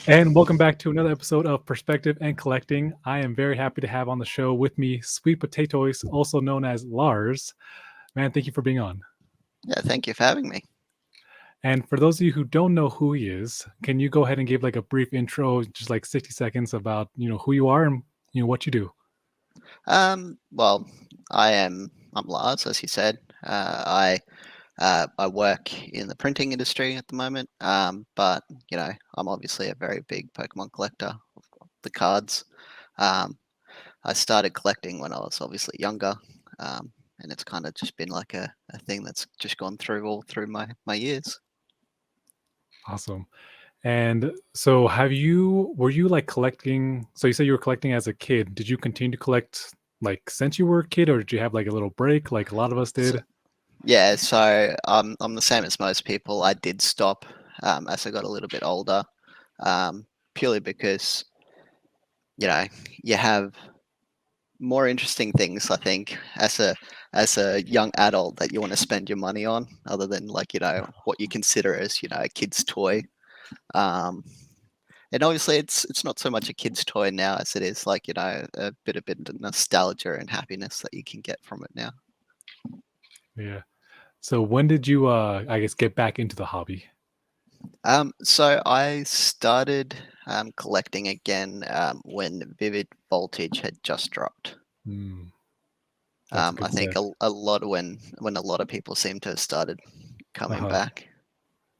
And welcome back to another episode of Perspective and Collecting. I am very happy to have on the show with me Swede Potatoise, also known as Lars. Man, thank you for being on. Yeah, thank you for having me. And for those of you who don't know who he is, can you go ahead and give like a brief intro, just like 60 seconds about, who you are and, what you do? Well, I'm Lars, as you said. I work in the printing industry at the moment. But I'm obviously a very big Pokemon collector of the cards. Um, I started collecting when I was obviously younger. And it's kind of just been like a thing that's just gone through all through my years. Awesome. And so were you like collecting? So you said you were collecting as a kid. Did you continue to collect like since you were a kid, or did you have like a little break like a lot of us So, did? yeah, so I'm the same as most people. I did stop as I got a little bit older, purely because you have more interesting things, I think, as a young adult that you want to spend your money on, other than like what you consider as a kid's toy. Um, and obviously, it's not so much a kid's toy now as it is like a bit of nostalgia and happiness that you can get from it now. Yeah. So when did you I guess get back into the hobby? So I started collecting again when Vivid Voltage had just dropped. Hmm, that's a I good think set. a lot when a lot of people seem to have started coming Uh-huh. back.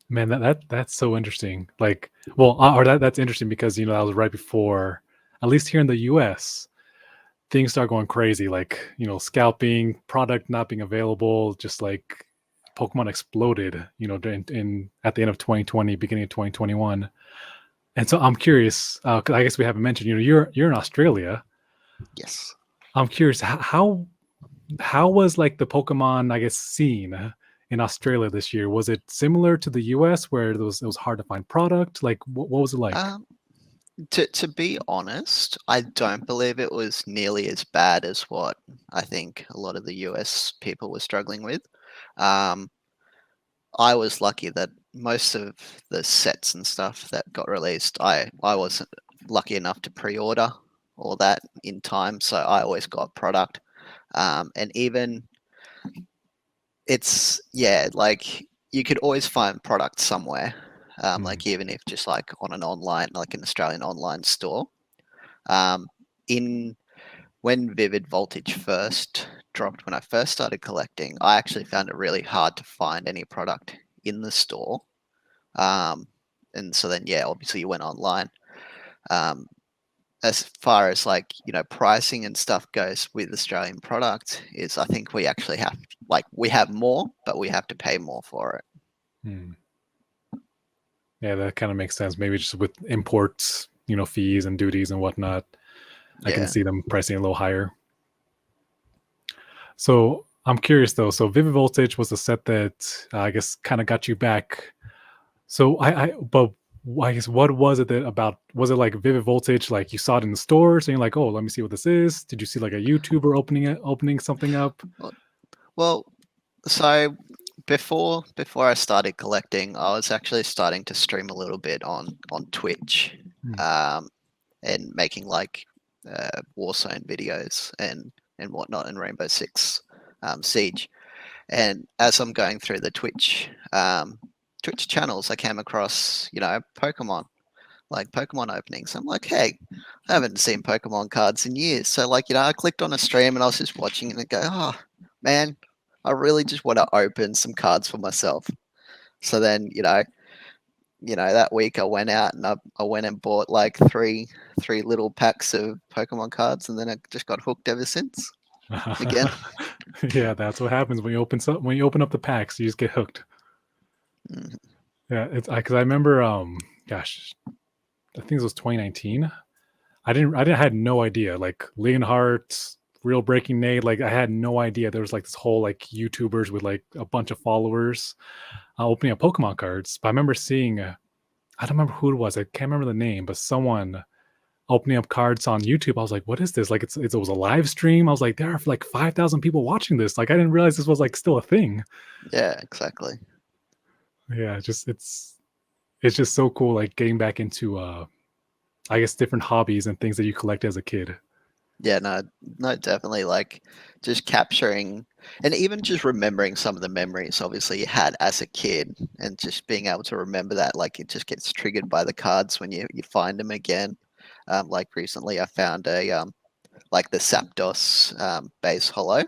Man, that's so interesting. Like, well, or that's interesting because that was right before, at least here in the US, things start going crazy. Like, scalping, product not being available, just like Pokemon exploded. In at the end of 2020, beginning of 2021. And so I'm curious, 'cause I guess we haven't mentioned. You're in Australia. Yes. I'm curious how was like the Pokemon, I guess, scene in Australia this year? Was it similar to the US where it was hard to find product? Like what was it like? Um, to be honest, I don't believe it was nearly as bad as what I think a lot of the US people were struggling with. Um, I was lucky that most of the sets and stuff that got released, I wasn't lucky enough to pre-order all that in time, so I always got product. And even it's yeah, like you could always find product somewhere. Hmm. Like even if just like on an online, like an Australian online store. Um, in when Vivid Voltage first dropped, when I first started collecting, I actually found it really hard to find any product in the store. Um, and so then, yeah, obviously you went online. Um, as far as like pricing and stuff goes with Australian products, is I think we actually have we have more, but we have to pay more for it. Hmm. Yeah, that kind of makes sense. Maybe just with imports, fees and duties and whatnot, I can Yeah. see them pricing a little higher. So I'm curious though. So Vivid Voltage was a set that I guess kind of got you back. So but I guess what was it that about? Was it like Vivid Voltage? Like you saw it in the stores, and you're like, oh, let me see what this is. Did you see like a YouTuber opening something up? Well, well, so before I started collecting, I was actually starting to stream a little bit on Twitch, Hmm. um, and making like Warzone videos and whatnot in Rainbow Six Siege. And as I'm going through the Twitch channels, I came across Pokemon, like Pokemon openings. I'm like, hey, I haven't seen Pokemon cards in years. So like I clicked on a stream and I was just watching it and go, oh man, I really just want to open some cards for myself. So then that week I went out and I went and bought like three little packs of Pokemon cards, and then I just got hooked ever since. Again. Yeah, that's what happens when you open up the packs, you just get hooked. Mhm. Yeah, it's because I remember, gosh, I think it was 2019. I had no idea. Like Leonhardt, Real Breaking Nate, like I had no idea there was like this whole like YouTubers with like a bunch of followers opening up Pokemon cards. But I remember seeing, I don't remember who it was. I can't remember the name, but someone opening up cards on YouTube. I was like, what is this? Like it was a live stream. I was like, there are like 5,000 people watching this. Like I didn't realize this was like still a thing. Yeah, exactly. Yeah, it's just so cool. Like getting back into I guess different hobbies and things that you collect as a kid. Yeah, no, definitely. Like just capturing and even just remembering some of the memories obviously you had as a kid, and just being able to remember that, like it just gets triggered by the cards when you find them again. Like recently, I found a like the Zapdos base holo, and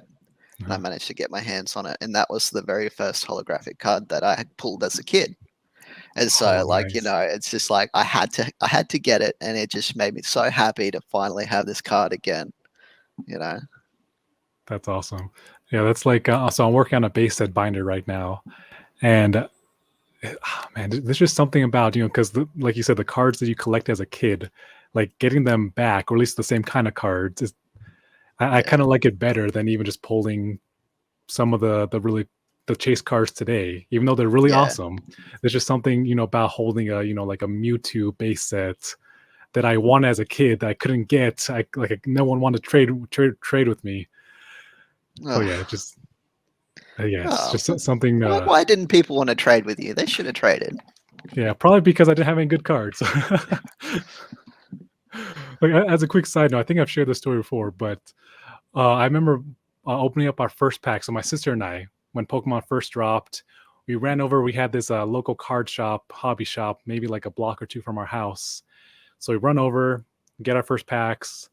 I Uh-huh. managed to get my hands on it, and that was the very first holographic card that I had pulled as a kid. And so, Oh, like, nice. it's just like I had to get it, and it just made me so happy to finally have this card again. You know. That's awesome. Yeah, that's like so I'm working on a base set binder right now, and man, there's just something about because like you said, the cards that you collect as a kid, like getting them back, or at least the same kind of cards, is I Yeah, kind of like it better than even just pulling some of the chase cards today, even though they're really yeah. awesome. There's just something about holding a like a Mewtwo base set that I won as a kid that I couldn't get. No one wanted to trade with me. So yeah, Ugh. it's Oh, just something. why didn't people want to trade with you? They should have traded. Yeah, probably because I didn't have any good cards. Like as a quick side note, I think I've shared this story before, but I remember opening up our first pack. So my sister and I, when Pokemon first dropped, we ran over. We had this local card shop, hobby shop, maybe like a block or two from our house. So we run over, get our first packs.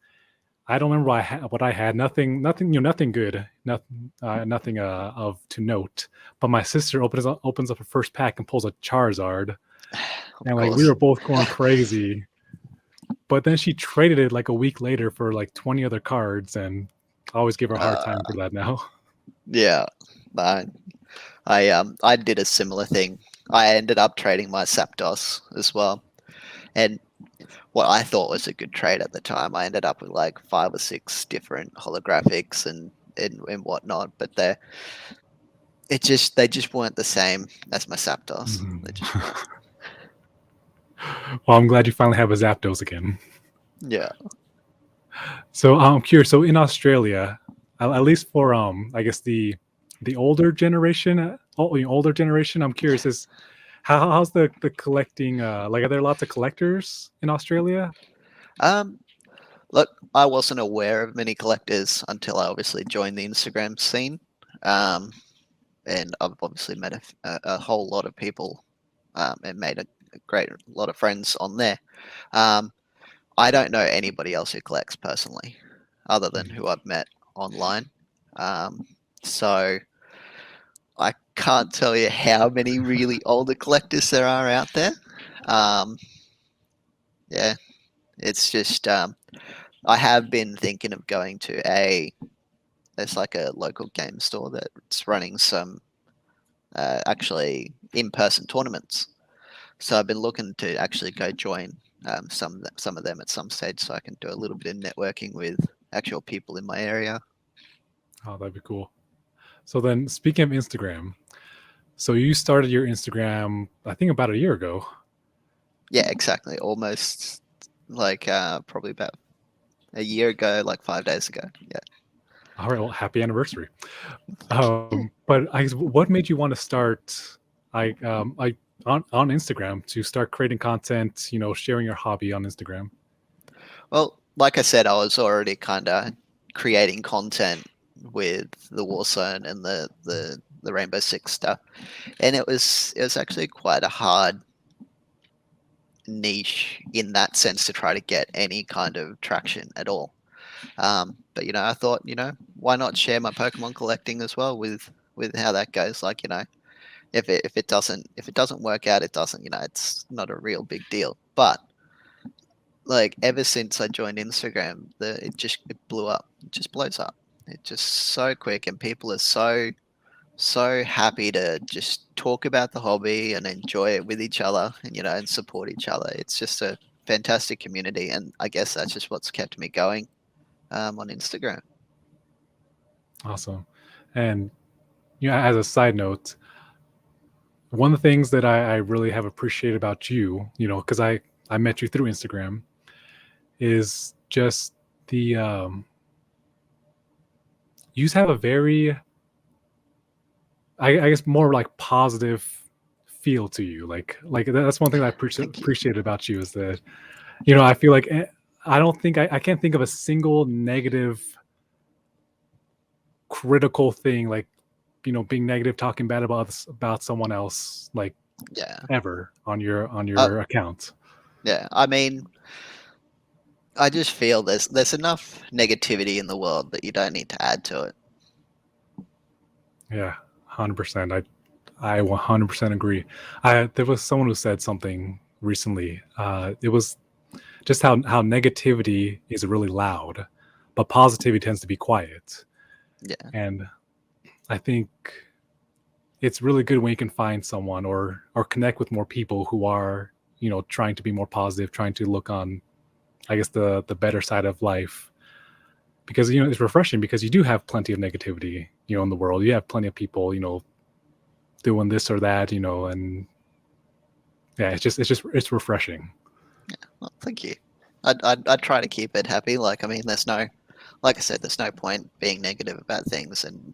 I don't remember what I had. Nothing, nothing good. Nothing of to note. But my sister opens up her first pack and pulls a Charizard, Of and like we course. were both going crazy. But then she traded it like a week later for like 20 other cards, and I always give her a hard Uh, time for that now. yeah. I, I did a similar thing. I ended up trading my Zapdos as well, and what I thought was a good trade at the time, I ended up with like 5 or 6 different holographics and whatnot, but they just weren't the same as my Zapdos. They Mhm. just weren't. Well, I'm glad you finally have a Zapdos again. Yeah. So I'm curious. So in Australia, at least for I guess the older generation, older generation, I'm curious is how's the collecting? Like, are there lots of collectors in Australia? Um, Look, I wasn't aware of many collectors until I obviously joined the Instagram scene. Um, and I've obviously met a whole lot of people, and made a great lot of friends on there. Um, I don't know anybody else who collects personally, other than Mhm. who I've met online. Um, so I can't tell you how many really older collectors there are out there. Um, yeah, it's just I have been thinking of going to there's like a local game store that's running some actually in-person tournaments. So I've been looking to actually go join some of them at some stage, so I can do a little bit of networking with actual people in my area. Oh, that'd be cool. So then, speaking of Instagram, so you started your Instagram, I think about a year ago. Yeah, exactly. Almost like probably about a year ago, like 5 days ago. Yeah. All right, well, happy anniversary. Thank you. But I guess what made you want to start I on Instagram to start creating content, sharing your hobby on Instagram? Well, like I said, I was already kind of creating content with the Warzone and the Rainbow Six stuff, and it was actually quite a hard niche in that sense to try to get any kind of traction at all. But I thought, why not share my Pokemon collecting as well with how that goes? Like, if it doesn't work out, it doesn't. It's not a real big deal. But like ever since I joined Instagram, it blew up. It just blows up. It's just so quick, and people are so happy to just talk about the hobby and enjoy it with each other, and support each other. It's just a fantastic community, and I guess that's just what's kept me going on Instagram. Awesome. And as a side note, one of the things that I really have appreciated about you, because I met you through Instagram, is just the you just have a very I guess more like positive feel to you. Like that's one thing that I Thank you. appreciate about you is that I feel like I don't think I can't think of a single negative, critical thing, like, being negative, talking bad about someone else, like, Yeah. ever on Uh, your account. yeah. I mean, I just feel there's enough negativity in the world that you don't need to add to it. Yeah, 100%. I 100% agree. There was someone who said something recently. It was just how negativity is really loud, but positivity tends to be quiet. Yeah. And I think it's really good when you can find someone or connect with more people who are, trying to be more positive, trying to look on, I guess, the better side of life. Because it's refreshing, because you do have plenty of negativity, in the world. You have plenty of people, doing this or that, and yeah, it's refreshing. Well, thank you. I'd try to keep it happy. Like, I mean, like I said, there's no point being negative about things, and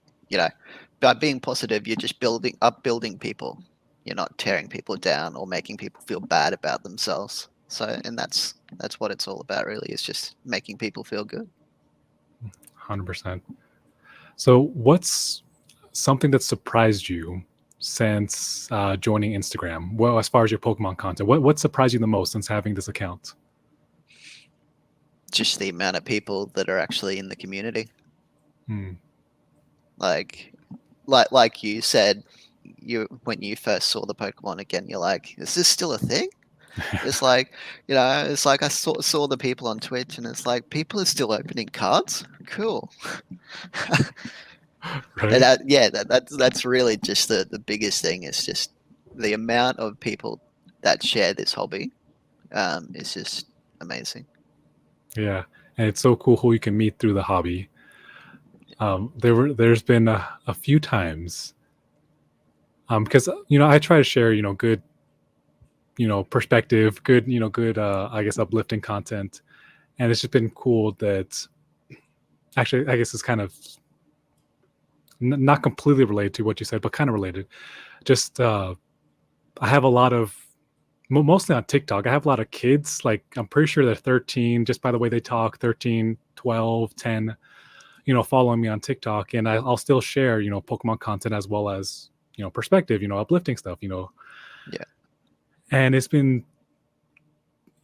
by being positive, you're just building people. You're not tearing people down or making people feel bad about themselves. So, and that's what it's all about, really. Is just making people feel good. 100%. So, what's something that surprised you since joining Instagram? Well, as far as your Pokemon content, what surprised you the most since having this account? Just the amount of people that are actually in the community. Hmm. Like, like you said, when you first saw the Pokemon again, you're like, is this still a thing? It's like, it's like I saw the people on Twitch, and it's like people are still opening cards. Cool. And Right? that's really just the biggest thing. Is just the amount of people that share this hobby. Is just amazing. Yeah, and it's so cool who you can meet through the hobby. There's been a few times, because I try to share good perspective, good good I guess uplifting content, and it's just been cool that actually I guess it's kind of not completely related to what you said, but kind of related. Just I have a lot of mostly on TikTok. I have a lot of kids. Like, I'm pretty sure they're 13, just by the way they talk, 13, 12, 10, following me on TikTok. And I'll still share, Pokemon content as well as, perspective, uplifting stuff, Yeah, and it's been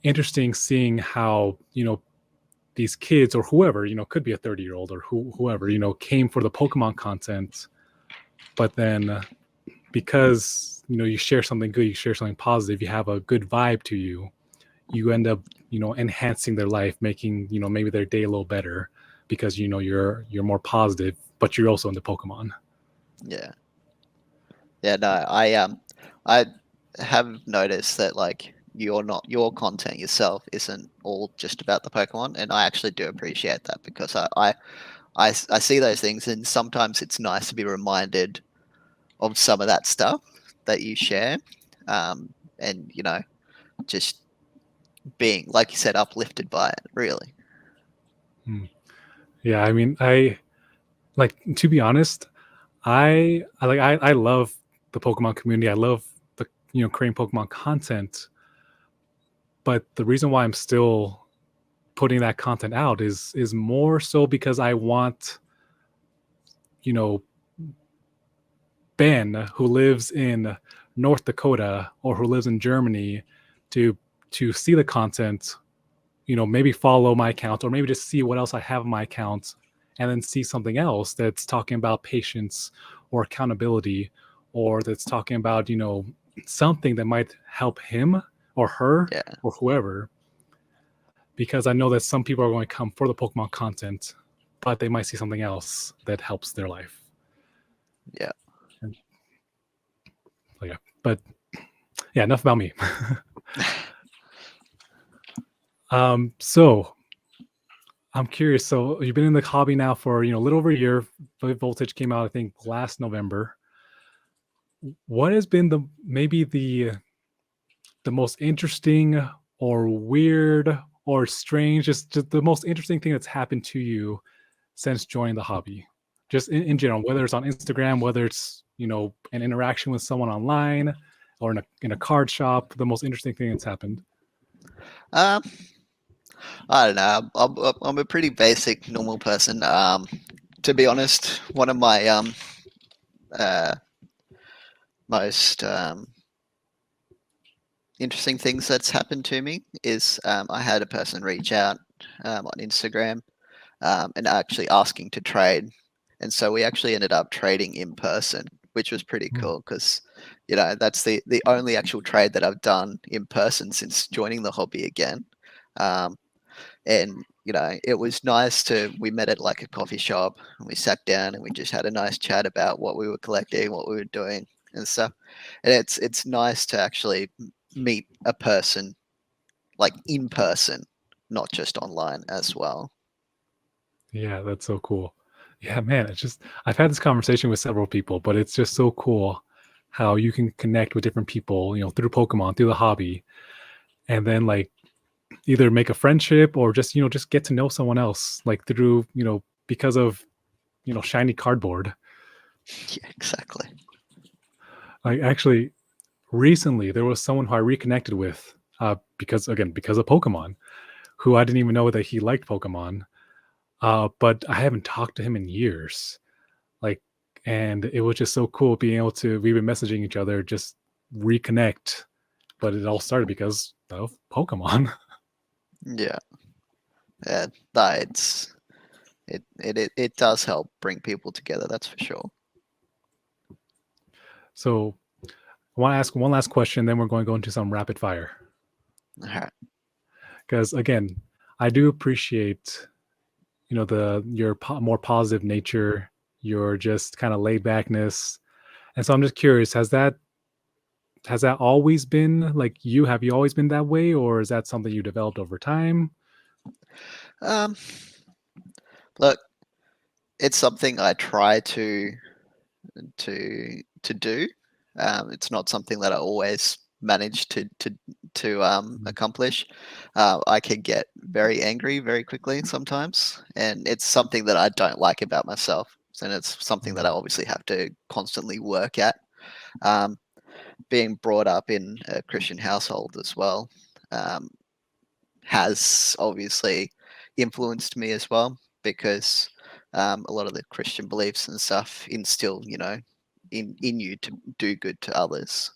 interesting seeing how, these kids or whoever, could be a 30-year-old or whoever, came for the Pokemon content. But then because, you share something good, you share something positive, you have a good vibe to you, you end up, enhancing their life, making, maybe their day a little better, because you're more positive, but you're also into Pokemon. yeah, yeah. No, I have noticed that like your content yourself isn't all just about the Pokemon, and I actually do appreciate that because I see those things, and sometimes it's nice to be reminded of some of that stuff that you share, and just being, like you said, uplifted by it. Really, Hmm. Yeah, I mean, I like, to be honest, I love the Pokemon community. I love the creating Pokemon content, but the reason why I'm still putting that content out is more so because I want, you know Ben, who lives in North Dakota or who lives in Germany, to see the content, maybe follow my account, or maybe just see what else I have on my account, and then see something else that's talking about patience or accountability, or that's talking about, something that might help him or her yeah, or whoever. Because I know that some people are going to come for the Pokemon content, but they might see something else that helps their life. yeah. And, yeah, but yeah, enough about me. So I'm curious. So you've been in the hobby now for a little over a year. Voltage came out, I think, last November. What has been maybe the most interesting or weird or strange, just the most interesting thing that's happened to you since joining the hobby? Just in general, whether it's on Instagram, whether it's an interaction with someone online, or in a card shop, the most interesting thing that's happened. Um, I don't know. I'm a pretty basic, normal person. To be honest, one of my uh, most interesting things that's happened to me is I had a person reach out on Instagram and actually asking to trade. And so we actually ended up trading in person, which was pretty Hmm. cool because, that's the only actual trade that I've done in person since joining the hobby again. Um, and, it was nice we met at like a coffee shop and we sat down and we just had a nice chat about what we were collecting, what we were doing and stuff. And it's nice to actually meet a person like in person, not just online as well. Yeah, that's so cool. Yeah, man, it's just I've had this conversation with several people, but it's just so cool how you can connect with different people, through Pokemon, through the hobby, and then like either make a friendship or just, just get to know someone else like through, because of, shiny cardboard. Yeah, exactly. Like actually recently there was someone who I reconnected with because of Pokemon, who I didn't even know that he liked Pokemon. But I haven't talked to him in years. Like, and it was just so cool being able to we've been messaging each other, just reconnect. But it all started because of Pokemon. Yeah, yeah. No, it does help bring people together. That's for sure. So I want to ask one last question, then we're going to go into some rapid fire. All right. Because again, I do appreciate your more positive nature, your just kind of laid backness, and so I'm just curious: has that always been like you? Have you always been that way, or is that something you developed over time? Um, Look, it's something I try to do. It's not something that I always manage to Mhm. accomplish. I can get very angry very quickly sometimes, and it's something that I don't like about myself. And it's something that I Mm. obviously have to constantly work at. Um, Being brought up in a Christian household as well um, has obviously influenced me as well because a lot of the Christian beliefs and stuff instill, in you to do good to others.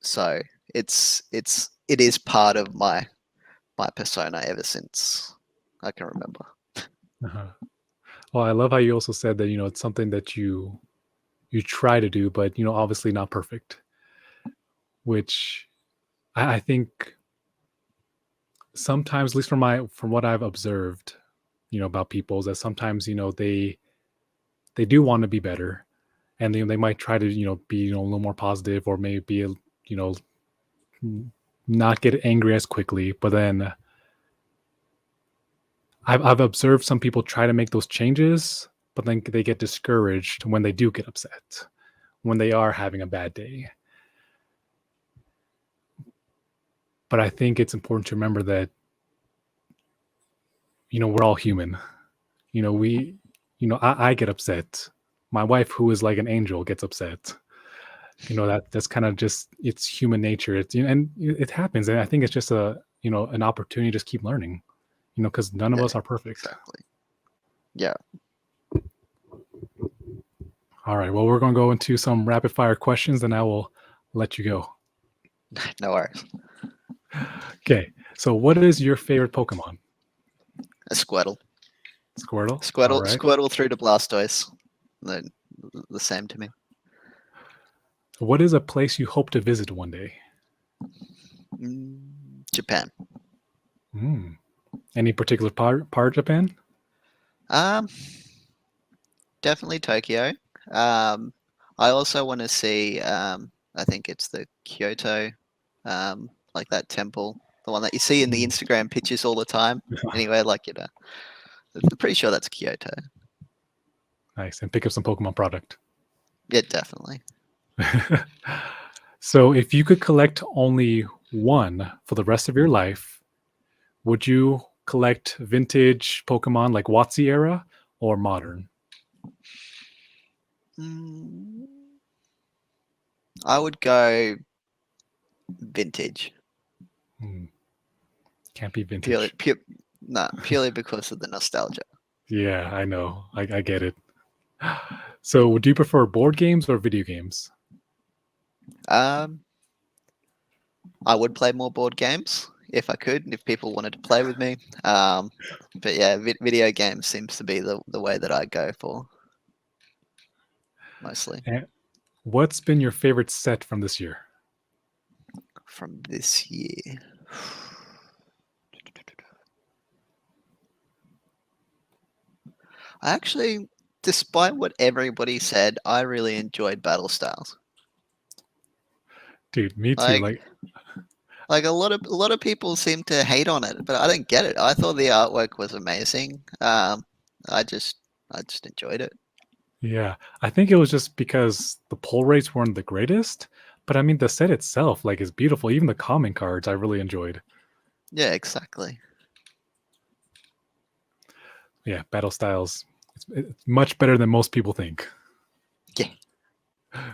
So it is part of my persona ever since I can remember. Uh-huh. Well, I love how you also said that it's something that you try to do, but obviously not perfect. Which I think sometimes, at least from what I've observed, about people, is that sometimes they do want to be better, and they might try to be a little more positive, or maybe know not get angry as quickly. But then I've observed some people try to make those changes, but then they get discouraged when they do get upset, when they are having a bad day. But I think it's important to remember that we're all human. We I get upset. My wife, who is like an angel, gets upset. That's kind of just it's human nature. And it happens, and I think it's just an opportunity to just keep learning. Because none of Yeah, us are perfect. exactly. Yeah, All right. Well, we're going to go into some rapid fire questions, and I will let you go. no worries. Okay. So, what is your favorite Pokemon? A Squirtle, Squirtle. All Squirtle, right. Squirtle through to Blastoise. The, the same to me. What is a place you hope to visit one day? Japan. Hmm. Any particular part of Japan? Um, Definitely Tokyo. Um, I also want to see. I think it's the Kyoto, like that temple, the one that you see in the Mm. Instagram pictures all the time. Anyway, I'm pretty sure that's Kyoto. Nice. And pick up some Pokemon product. Yeah, definitely. So, if you could collect only one for the rest of your life, would you collect vintage Pokemon like WotC era or modern? I would go vintage. Hmm. Can't be Purely, vintage. purely because of the nostalgia. Yeah, I know. I get it. So, do you prefer board games or video games? Um, I would play more board games if I could, if people wanted to play with me. But yeah, video games seems to be the way that I go for mostly And what's been your favorite set from this year? from this year. I actually, despite what everybody said, I really enjoyed Battle Styles. Dude, me too. Like, a lot of people seem to hate on it, but I don't get it. I thought the artwork was amazing. I just I just enjoyed it. Yeah, I think it was just because the pull rates weren't the greatest, but I mean the set itself like is beautiful. Even the comment cards I really enjoyed. Yeah, exactly. Yeah, battle styles. It's much better than most people think. Yeah.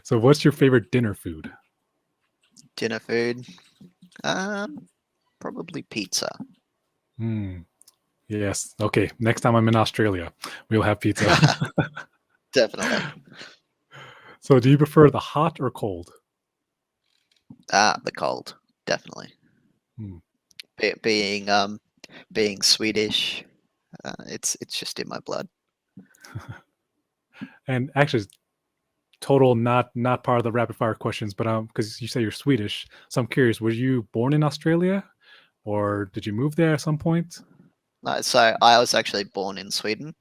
So, what's your favorite dinner food? Dinner food. Um, Probably pizza. Hmm. Yes. Okay. Next time I'm in Australia, we'll have pizza. Definitely. So, do you prefer the hot or cold? The cold. Definitely. Hmm. Being Swedish, it's just in my blood. And actually, total not part of the rapid fire questions, but because you say you're Swedish, so I'm curious. Were you born in Australia, or did you move there at some point? So I was actually born in Sweden,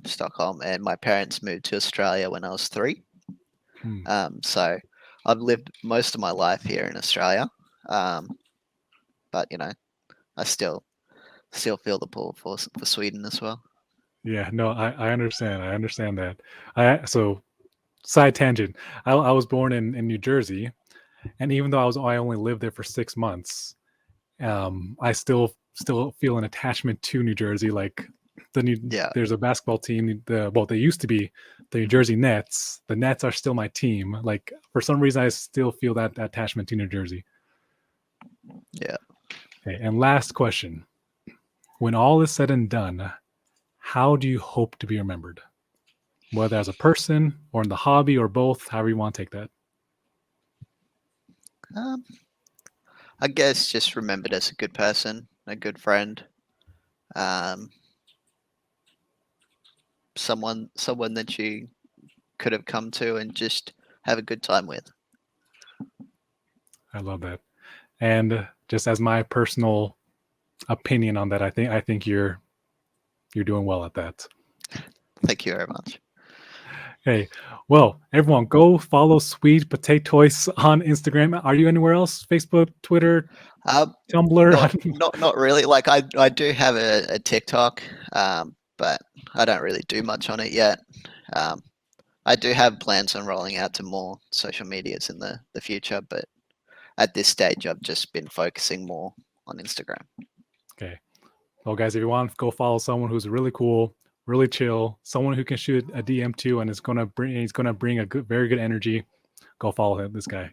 Stockholm, and my parents moved to Australia when I was 3. Hmm. So I've lived most of my life here in Australia, um, but I still feel the pull for Sweden as well. Yeah. No, I understand. I understand that. So side tangent. I was born in New Jersey, and even though I only lived there for 6 months, I still feel an attachment to New Jersey. Like Yeah, there's a basketball team. They used to be the New Jersey Nets. The Nets are still my team. Like for some reason, I still feel that attachment to New Jersey. yeah. Okay, and last question: when all is said and done, how do you hope to be remembered? Whether as a person or in the hobby or both, however you want to take that. Um, I guess just remembered as a good person, a good friend, um, someone that you could have come to and just have a good time with. I love that. And just as my personal opinion on that, I think you're doing well at that. Thank you very much. Hey, well, everyone, go follow Swede Potatoise on Instagram. Are you anywhere else? Facebook, Twitter, Um, Tumblr? I not don't know. not really. Like I do have a TikTok, but I don't really do much on it yet. Um, I do have plans on rolling out to more social medias in the future, but at this stage, I've just been focusing more on Instagram. Okay. Well, guys, if you want, go follow someone who's really cool, really chill, someone who can shoot a DM too, and he's gonna bring a very good energy. Go follow him, this guy.